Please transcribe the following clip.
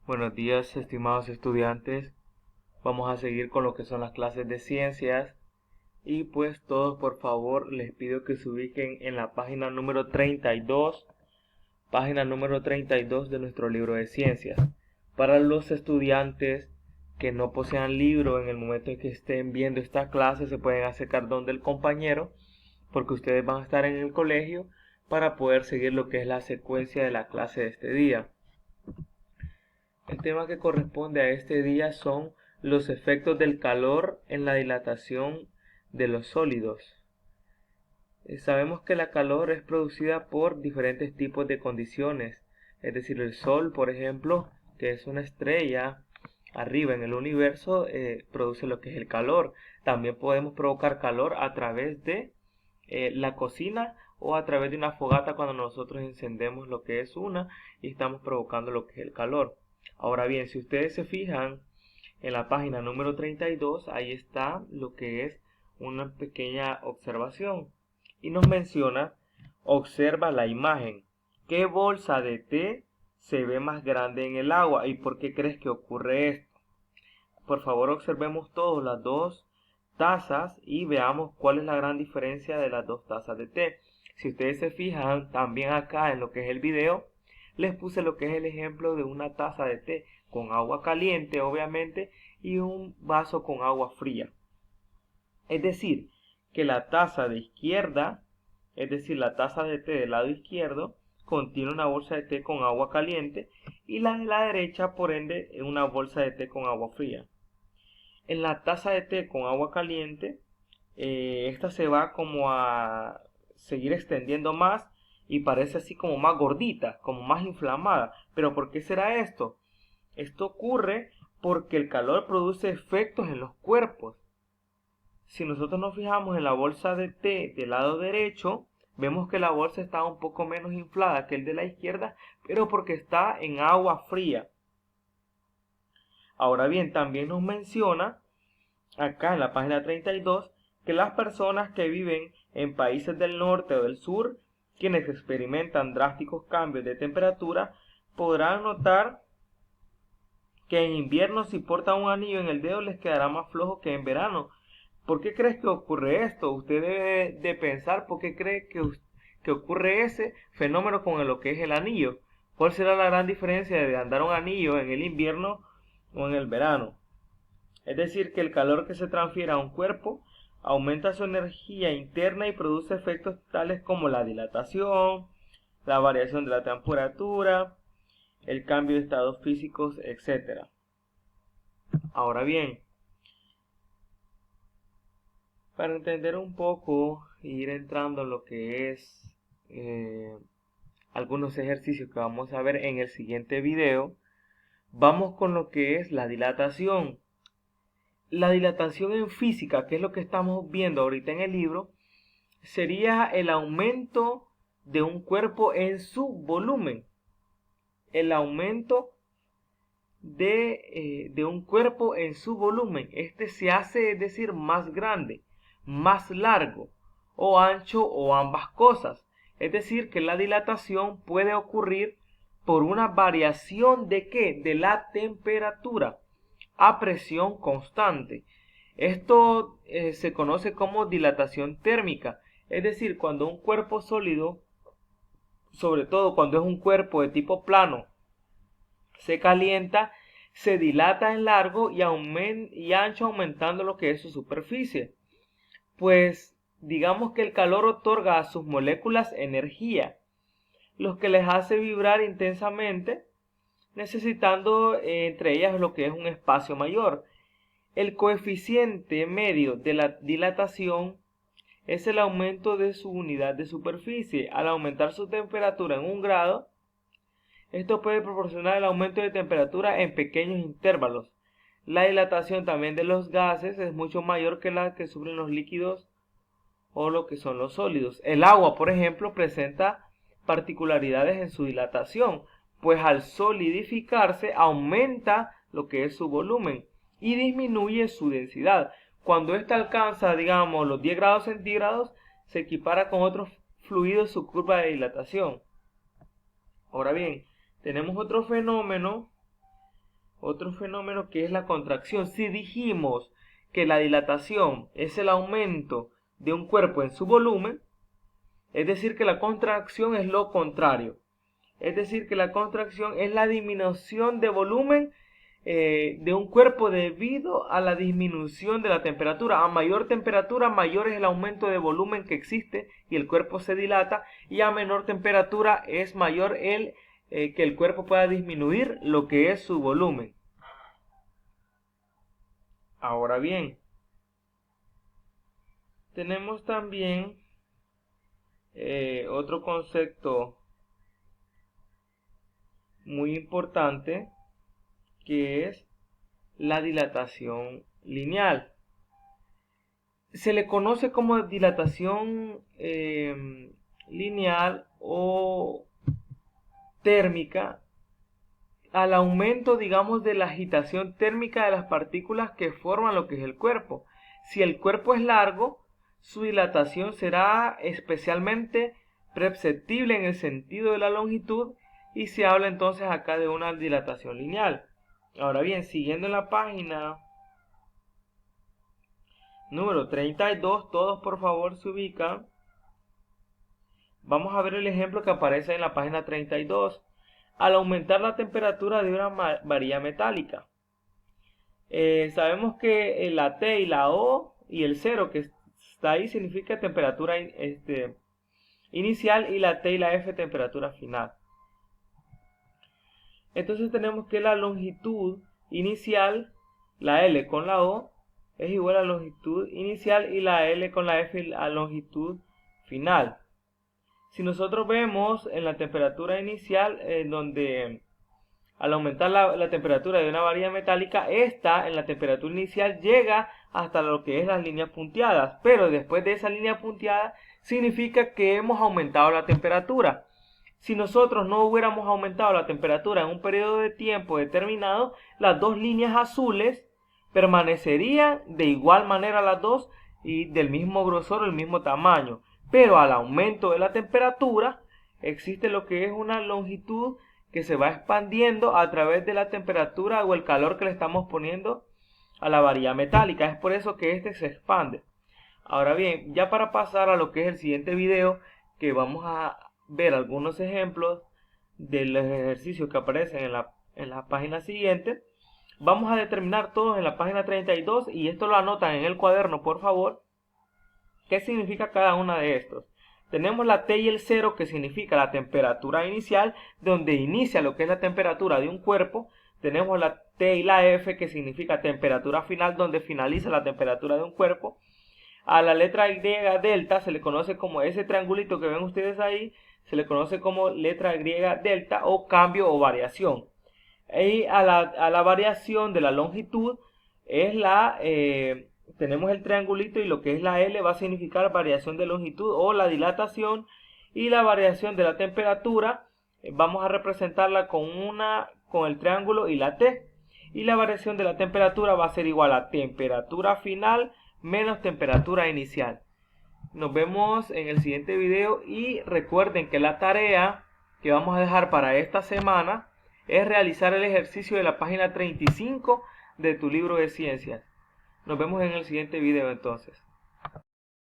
Buenos días, estimados estudiantes. Vamos a seguir con lo que son las clases de ciencias. Y pues todos, por favor, les pido que se ubiquen en la página número 32, de nuestro libro de ciencias. Para los estudiantes que no posean libro, en el momento en que estén viendo esta clase, se pueden acercar donde el compañero, porque ustedes van a estar en el colegio para poder seguir lo que es la secuencia de la clase de este día. El tema que corresponde a este día son los efectos del calor en la dilatación de los sólidos. Sabemos que la calor es producida por diferentes tipos de condiciones, es decir, el Sol, por ejemplo, que es una estrella arriba en el universo, produce lo que es el calor. También podemos provocar calor a través de la cocina o a través de una fogata cuando nosotros encendemos lo que es una y estamos provocando lo que es el calor. Ahora bien, si ustedes se fijan en la página número 32, ahí está lo que es una pequeña observación. Y nos menciona, observa la imagen. ¿Qué bolsa de té se ve más grande en el agua? ¿Y por qué crees que ocurre esto? Por favor, observemos todos las dos tazas y veamos cuál es la gran diferencia de las dos tazas de té. Si ustedes se fijan, también acá en lo que es el video, les puse lo que es el ejemplo de una taza de té con agua caliente, obviamente, y un vaso con agua fría. Es decir, que la taza de izquierda, es decir, la taza de té del lado izquierdo, contiene una bolsa de té con agua caliente y la de la derecha, por ende, una bolsa de té con agua fría. En la taza de té con agua caliente, esta se va como a seguir extendiendo más y parece así como más gordita, como más inflamada. ¿Pero por qué será esto? Esto ocurre porque el calor produce efectos en los cuerpos. Si nosotros nos fijamos en la bolsa de té del lado derecho, vemos que la bolsa está un poco menos inflada que el de la izquierda, pero porque está en agua fría. Ahora bien, también nos menciona acá en la página 32 que las personas que viven en países del norte o del sur, quienes experimentan drásticos cambios de temperatura, podrán notar que en invierno si portan un anillo en el dedo les quedará más flojo que en verano. ¿Por qué crees que ocurre esto? Usted debe de pensar por qué cree que ocurre ese fenómeno con lo que es el anillo. ¿Cuál será la gran diferencia de andar un anillo en el invierno o en el verano? Es decir, que el calor que se transfiere a un cuerpo aumenta su energía interna y produce efectos tales como la dilatación, la variación de la temperatura, el cambio de estados físicos, etc. Ahora bien, para entender un poco e ir entrando en lo que es algunos ejercicios que vamos a ver en el siguiente video, vamos con lo que es la dilatación. La dilatación en física, que es lo que estamos viendo ahorita en el libro, sería el aumento de un cuerpo en su volumen. El aumento de un cuerpo en su volumen. Este se hace, es decir, más grande, más largo o ancho o ambas cosas. Es decir, que la dilatación puede ocurrir por una variación de ¿qué? De la temperatura a presión constante. Esto se conoce como dilatación térmica. Es decir, cuando un cuerpo sólido, sobre todo cuando es un cuerpo de tipo plano, se calienta, se dilata en largo y ancho aumentando lo que es su superficie. Pues digamos que el calor otorga a sus moléculas energía, lo que les hace vibrar intensamente, necesitando entre ellas lo que es un espacio mayor. El coeficiente medio de la dilatación es el aumento de su unidad de superficie. Al aumentar su temperatura en 1 grado, esto puede proporcionar el aumento de temperatura en pequeños intervalos. La dilatación también de los gases es mucho mayor que la que sufren los líquidos o lo que son los sólidos. El agua, por ejemplo, presenta particularidades en su dilatación, pues al solidificarse aumenta lo que es su volumen y disminuye su densidad. Cuando ésta alcanza, digamos, los 10 grados centígrados, se equipara con otros fluidos su curva de dilatación. Ahora bien, tenemos otro fenómeno otro fenómeno que es la contracción. Si dijimos que la dilatación es el aumento de un cuerpo en su volumen, es decir que la contracción es lo contrario. Es decir que la contracción es la disminución de volumen de un cuerpo debido a la disminución de la temperatura. A mayor temperatura, mayor es el aumento de volumen que existe y el cuerpo se dilata, y a menor temperatura es mayor que el cuerpo pueda disminuir lo que es su volumen. Ahora bien, tenemos también otro concepto muy importante, que es la dilatación lineal. Se le conoce como dilatación lineal o térmica al aumento, digamos, de la agitación térmica de las partículas que forman lo que es el cuerpo. Si el cuerpo es largo, su dilatación será especialmente perceptible en el sentido de la longitud, y se habla entonces acá de una dilatación lineal. Ahora bien, siguiendo en la página número 32, todos por favor se ubican. Vamos a ver el ejemplo que aparece en la página 32. Al aumentar la temperatura de una varilla metálica. Sabemos que la T y la O y el 0 que está ahí significa temperatura inicial, y la T y la F temperatura final. Entonces tenemos que la longitud inicial, la L con la O, es igual a la longitud inicial, y la L con la F a longitud final. Si nosotros vemos en la temperatura inicial, donde al aumentar la temperatura de una varilla metálica, esta en la temperatura inicial llega hasta lo que es las líneas punteadas, pero después de esa línea punteada significa que hemos aumentado la temperatura. Si nosotros no hubiéramos aumentado la temperatura en un periodo de tiempo determinado, las dos líneas azules permanecerían de igual manera las dos y del mismo grosor, el mismo tamaño. Pero al aumento de la temperatura existe lo que es una longitud que se va expandiendo a través de la temperatura o el calor que le estamos poniendo a la varilla metálica. Es por eso que este se expande. Ahora bien, ya para pasar a lo que es el siguiente video, que vamos a ver algunos ejemplos de los ejercicios que aparecen en la página siguiente, vamos a determinar todos en la página 32, y esto lo anotan en el cuaderno por favor. ¿Qué significa cada una de estos? Tenemos la T y el 0, que significa la temperatura inicial, donde inicia lo que es la temperatura de un cuerpo. Tenemos la T y la F, que significa temperatura final, donde finaliza la temperatura de un cuerpo. A la letra griega delta se le conoce como ese triangulito que ven ustedes ahí, se le conoce como letra griega delta o cambio o variación. Y a la variación de la longitud es tenemos el triangulito, y lo que es la L va a significar variación de longitud o la dilatación, y la variación de la temperatura vamos a representarla con el triángulo y la T, y la variación de la temperatura va a ser igual a temperatura final menos temperatura inicial. Nos vemos en el siguiente video, y recuerden que la tarea que vamos a dejar para esta semana es realizar el ejercicio de la página 35 de tu libro de ciencias. Nos vemos en el siguiente video entonces.